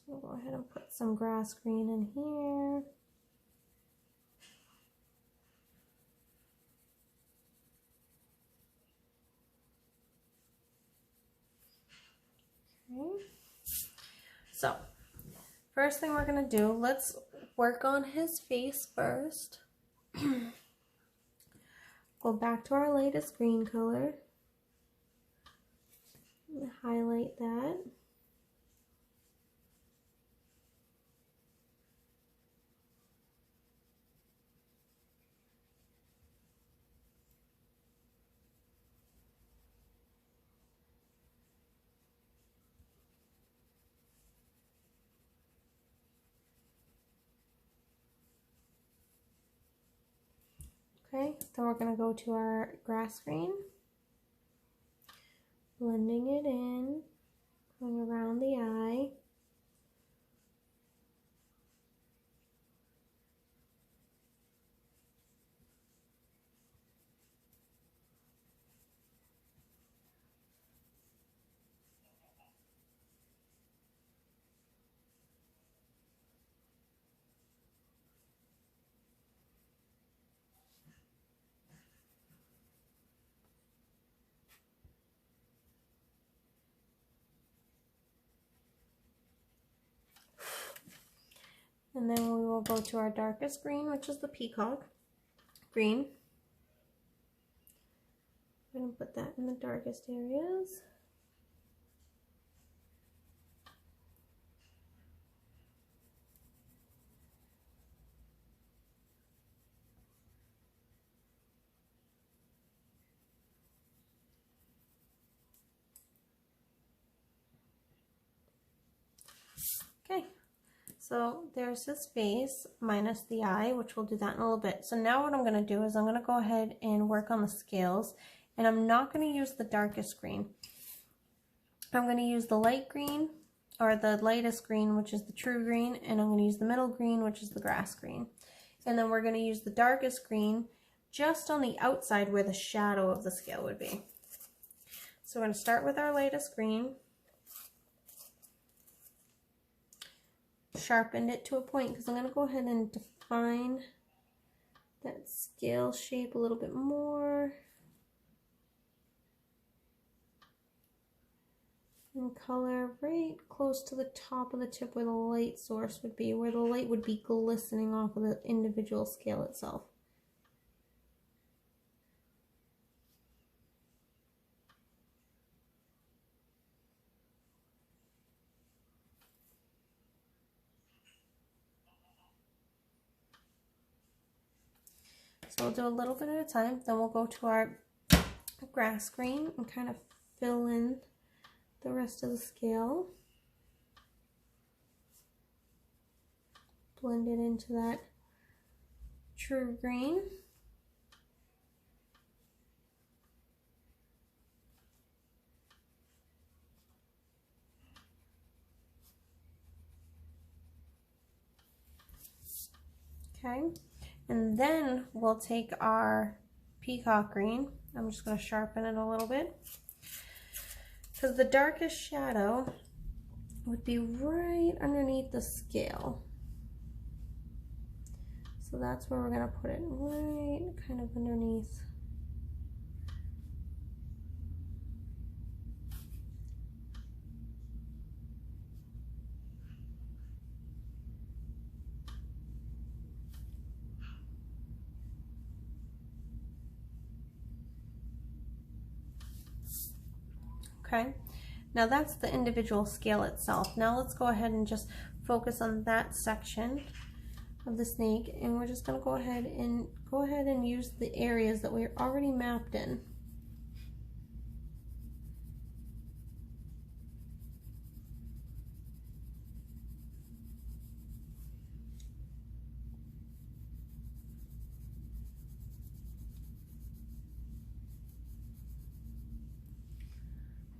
I'll go ahead and put some grass green in here. Okay. So, first thing we're going to do, let's work on his face first. Go back to our latest green color. Highlight that. Okay, then we're going to go to our grass green, blending it in, going around the eye. And then we will go to our darkest green, which is the peacock green. I'm going to put that in the darkest areas. Okay, so there's his face minus the eye, which we'll do that in a little bit. So now what I'm going to do is I'm going to go ahead and work on the scales, and I'm not going to use the darkest green. I'm going to use the light green, or the lightest green, which is the true green, and I'm going to use the middle green, which is the grass green. And then we're going to use the darkest green just on the outside where the shadow of the scale would be. So we're going to start with our lightest green. Sharpened it to a point because I'm going to go ahead and define that scale shape a little bit more. And color right close to the top of the tip where the light source would be, where the light would be glistening off of the individual scale itself. So we'll do a little bit at a time, then we'll go to our grass green and kind of fill in the rest of the scale. Blend it into that true green. Okay, and then we'll take our peacock green. I'm just going to sharpen it a little bit, because the darkest shadow would be right underneath the scale. So that's where we're going to put it, right kind of underneath. Okay, now that's the individual scale itself. Now let's go ahead and just focus on that section of the snake, and we're just going to go ahead and use the areas that we're already mapped in.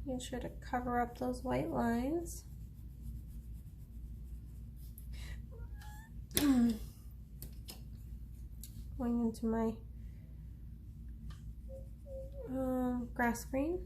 Make sure to cover up those white lines. Going into my grass green.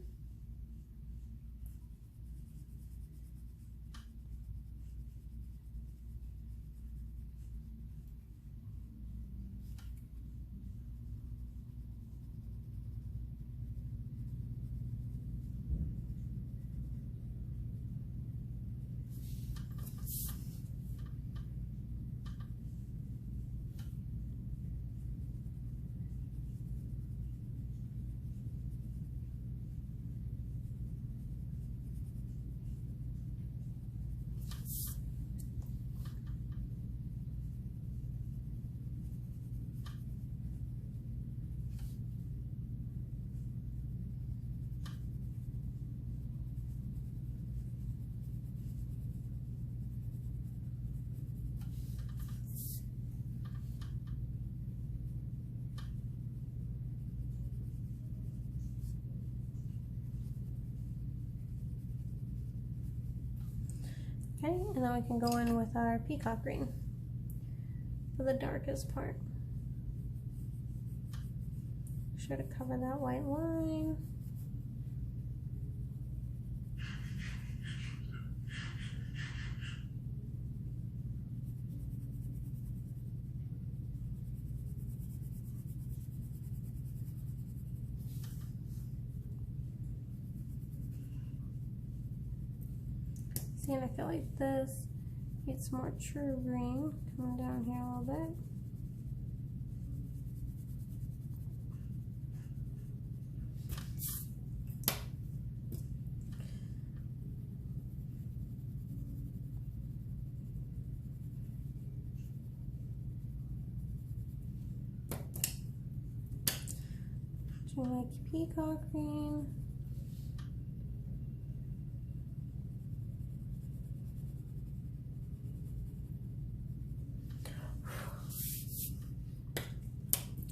and then we can go in with our peacock green for the darkest part. Make sure to cover that white line. See, and I feel like this needs more true green coming down here a little bit. Do like peacock green.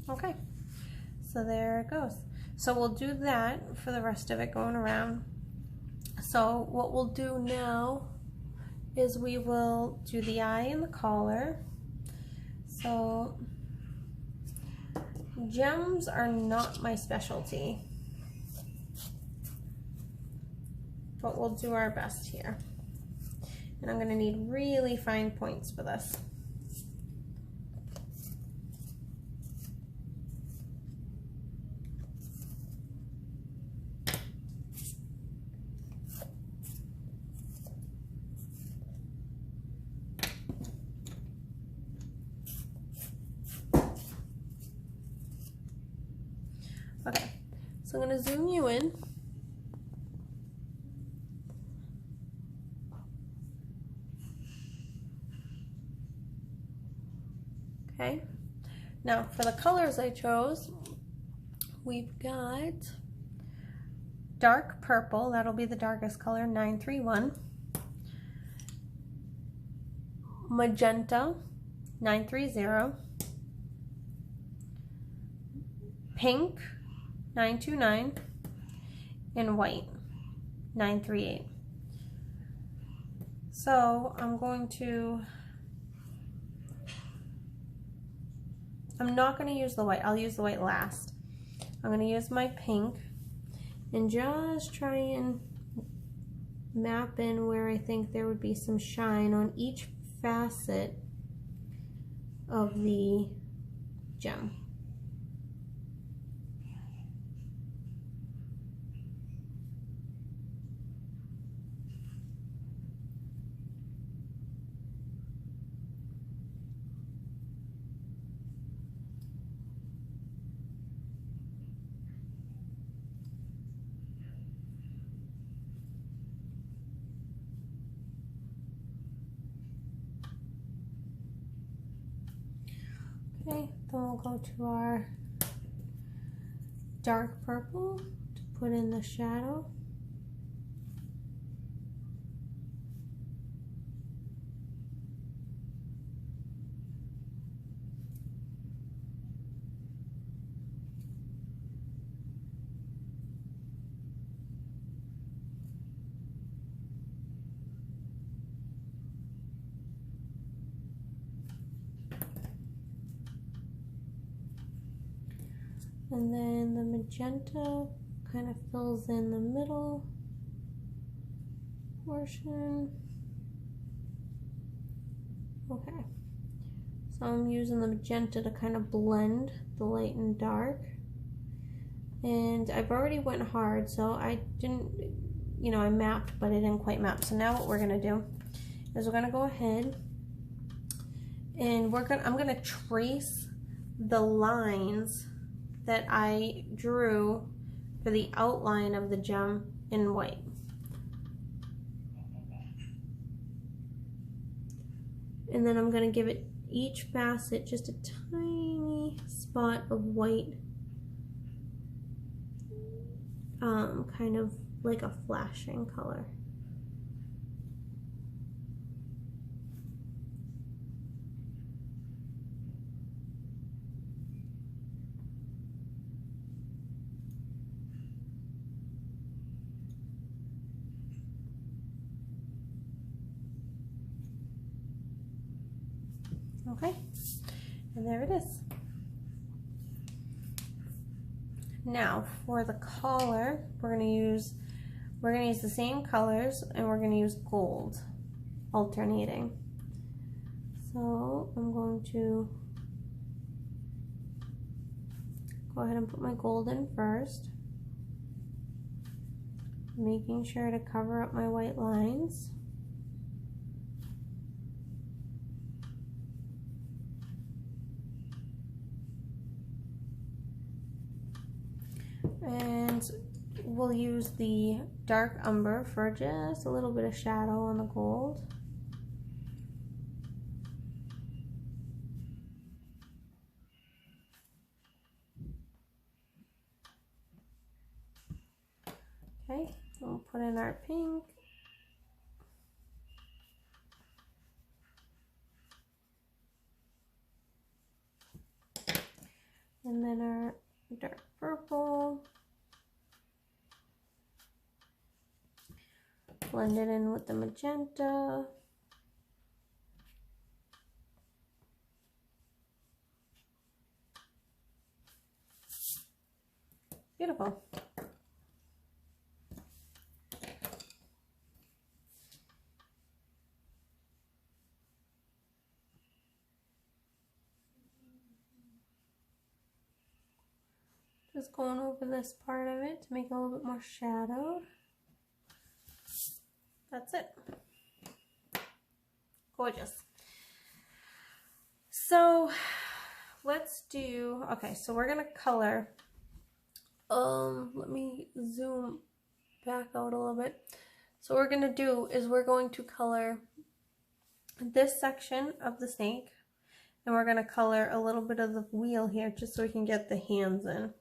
Okay, so there it goes. So we'll do that for the rest of it going around. So what we'll do now is we will do the eye and the collar. So gems are not my specialty, but we'll do our best here. And I'm going to need really fine points for this. Okay, so I'm going to zoom you in. Okay, now for the colors I chose, we've got dark purple, that'll be the darkest color, 931. Magenta, 930. Pink, 929, and white, 938. So I'm not going to use the white, I'll use the white last. I'm going to use my pink and just try and map in where I think there would be some shine on each facet of the gem. Okay, then we'll go to our dark purple to put in the shadow. And then the magenta kind of fills in the middle portion. Okay, so I'm using the magenta to kind of blend the light and dark. And I've already went hard, so I didn't, I mapped, but I didn't quite map. So now what we're gonna do is we're gonna go ahead and I'm gonna trace the lines that I drew for the outline of the gem in white. And then I'm going to give it each facet just a tiny spot of white, kind of like a flashing color. Okay, and there it is. Now for the collar, we're gonna use the same colors, and we're gonna use gold, alternating. So I'm going to go ahead and put my gold in first, making sure to cover up my white lines. And we'll use the dark umber for just a little bit of shadow on the gold. Okay, we'll put in our pink. And then our dark purple. Blend it in with the magenta. Beautiful. Just going over this part of it to make it a little bit more shadowed. That's it. Gorgeous. So let's do, okay, so we're gonna color. Let me zoom back out a little bit. So what we're gonna do is we're going to color this section of the snake, and we're gonna color a little bit of the wheel here just so we can get the hands in.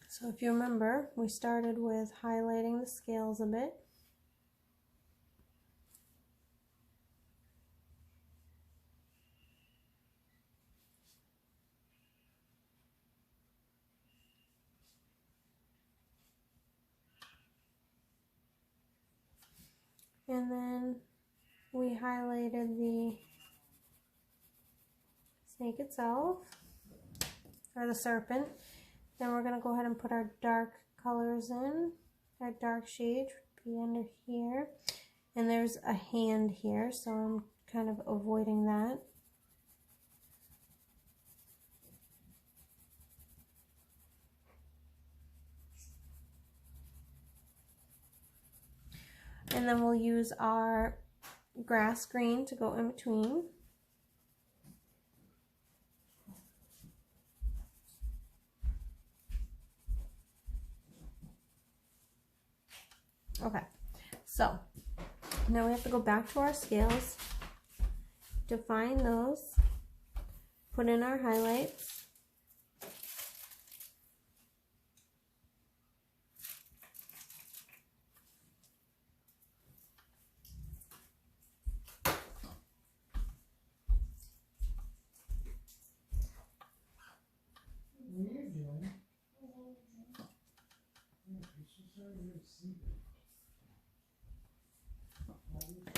So if you remember, we started with highlighting the scales a bit. And then we highlighted the snake itself, or the serpent. Then we're going to go ahead and put our dark colors in. Our dark shade would be under here. And there's a hand here, so I'm kind of avoiding that. And then we'll use our grass green to go in between. Okay, so now we have to go back to our scales, define those, put in our highlights.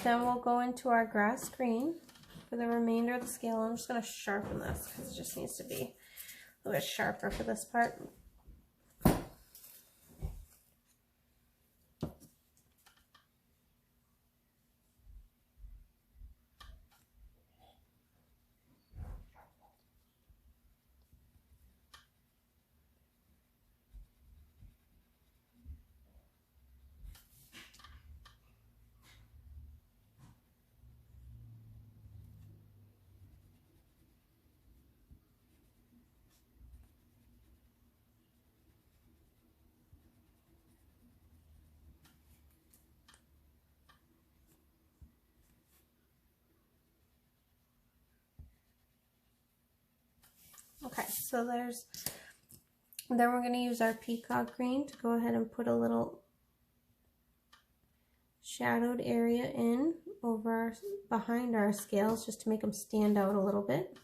Then we'll go into our grass green for the remainder of the scale. I'm just going to sharpen this because it just needs to be a little bit sharper for this part. Okay, so then we're going to use our peacock green to go ahead and put a little shadowed area in over behind our scales just to make them stand out a little bit.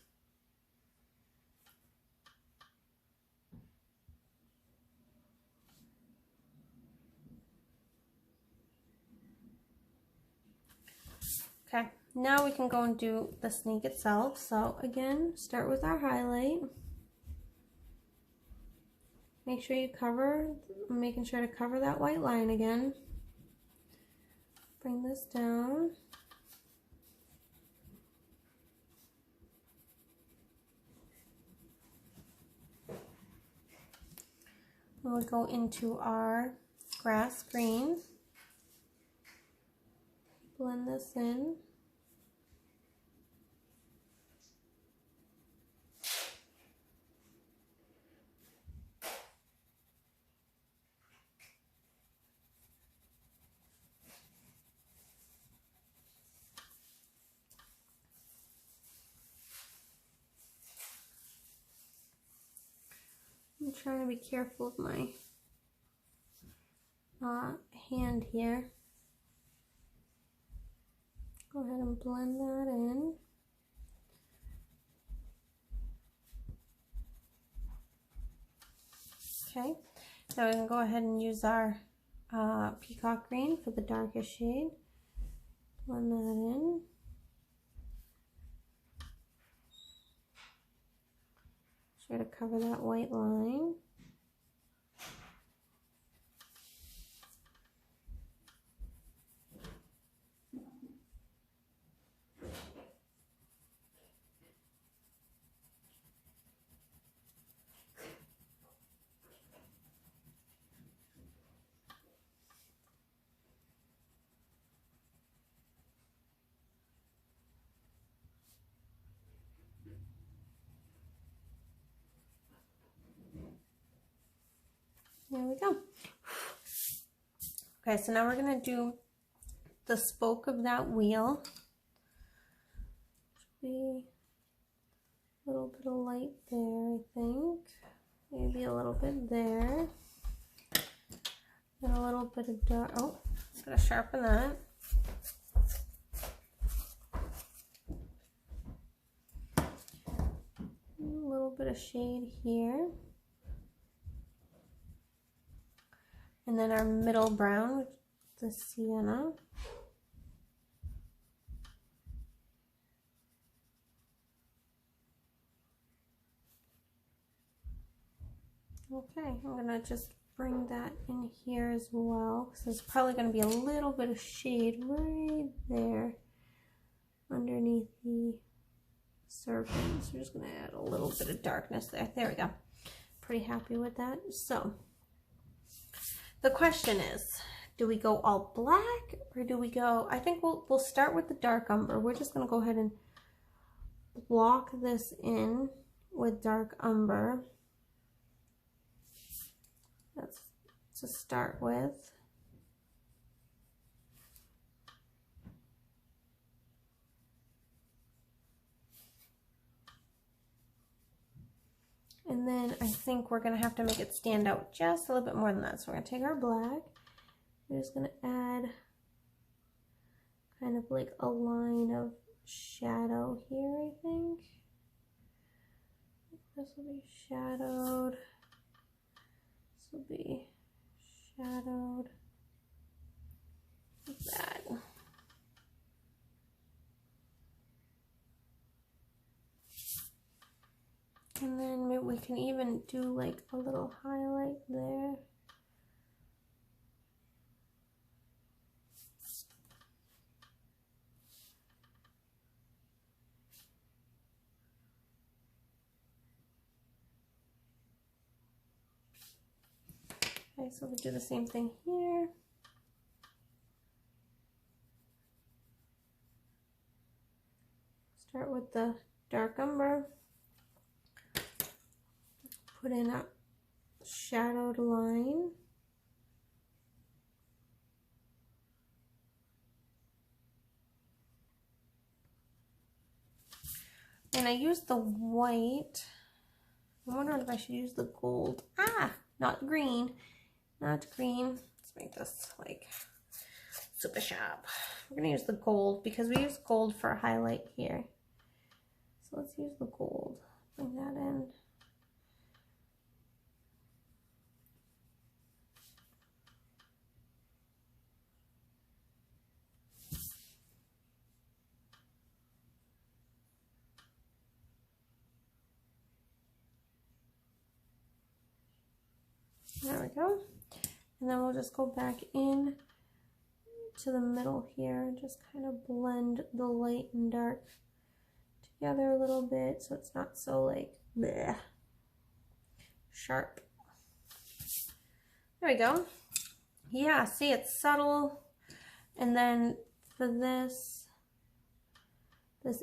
Okay, now we can go and do the snake itself. So again, start with our highlight. Make sure you cover, making sure to cover that white line again. Bring this down. And we'll go into our grass green. Blend this in. I'm trying to be careful of my hand here. Go ahead and blend that in. Okay, now we can go ahead and use our peacock green for the darkest shade. Blend that in. Try to cover that white line. There we go. Okay, so now we're going to do the spoke of that wheel. Should be a little bit of light there, I think. Maybe a little bit there. And a little bit of dark. Oh, just going to sharpen that. A little bit of shade here. And then our middle brown, the sienna. Okay, I'm gonna just bring that in here as well, because there's probably gonna be a little bit of shade right there underneath the serpent. So we're just gonna add a little bit of darkness there. There we go. Pretty happy with that. So the question is, do we go all black or do we go, I think we'll start with the dark umber. We're just going to go ahead and block this in with dark umber. That's to start with. And then I think we're going to have to make it stand out just a little bit more than that. So we're going to take our black. We're just going to add kind of like a line of shadow here, I think. This will be shadowed. This will be shadowed. Like that. And then maybe we can even do like a little highlight there. Okay, so we'll do the same thing here. Start with the dark umber. Put in a shadowed line. And I used the white. I'm wondering if I should use the gold. Ah, not green. Not green. Let's make this like super sharp. We're gonna use the gold because we use gold for a highlight here. So let's use the gold. Bring that in. go. And then we'll just go back in to the middle here and just kind of blend the light and dark together a little bit so it's not so like bleh, sharp. There we go. Yeah, see, it's subtle. And then for this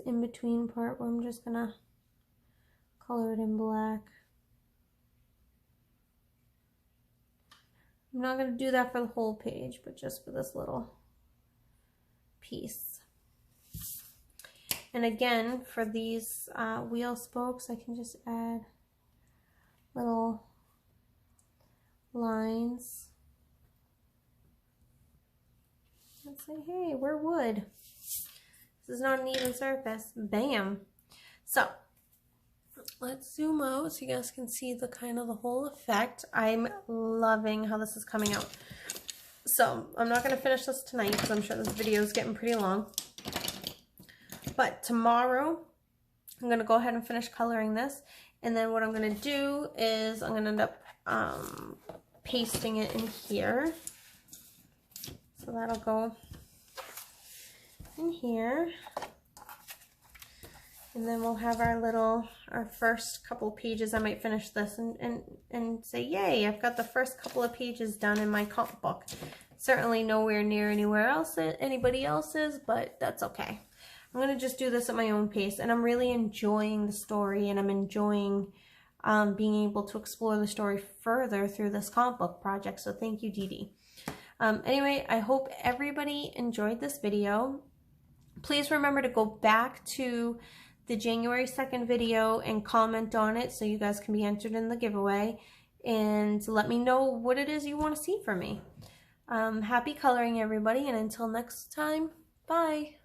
in-between part where I'm just gonna color it in black. I'm not gonna do that for the whole page, but just for this little piece. And again, for these wheel spokes, I can just add little lines and say, hey, we're wood. This is not an even surface. Bam. So let's zoom out so you guys can see the kind of the whole effect. I'm loving how this is coming out. So I'm not going to finish this tonight because I'm sure this video is getting pretty long. But tomorrow I'm going to go ahead and finish coloring this. And then what I'm going to do is I'm going to end up pasting it in here. So that'll go in here. And then we'll have our first couple pages. I might finish this and say, yay, I've got the first couple of pages done in my comp book. Certainly nowhere near anywhere else anybody else's, but that's okay. I'm going to just do this at my own pace, and I'm really enjoying the story, and I'm enjoying being able to explore the story further through this comp book project, so thank you, Dede. Anyway, I hope everybody enjoyed this video. Please remember to go back to the January 2nd video and comment on it so you guys can be entered in the giveaway, and let me know what it is you want to see from me. Happy coloring, everybody, and until next time, bye!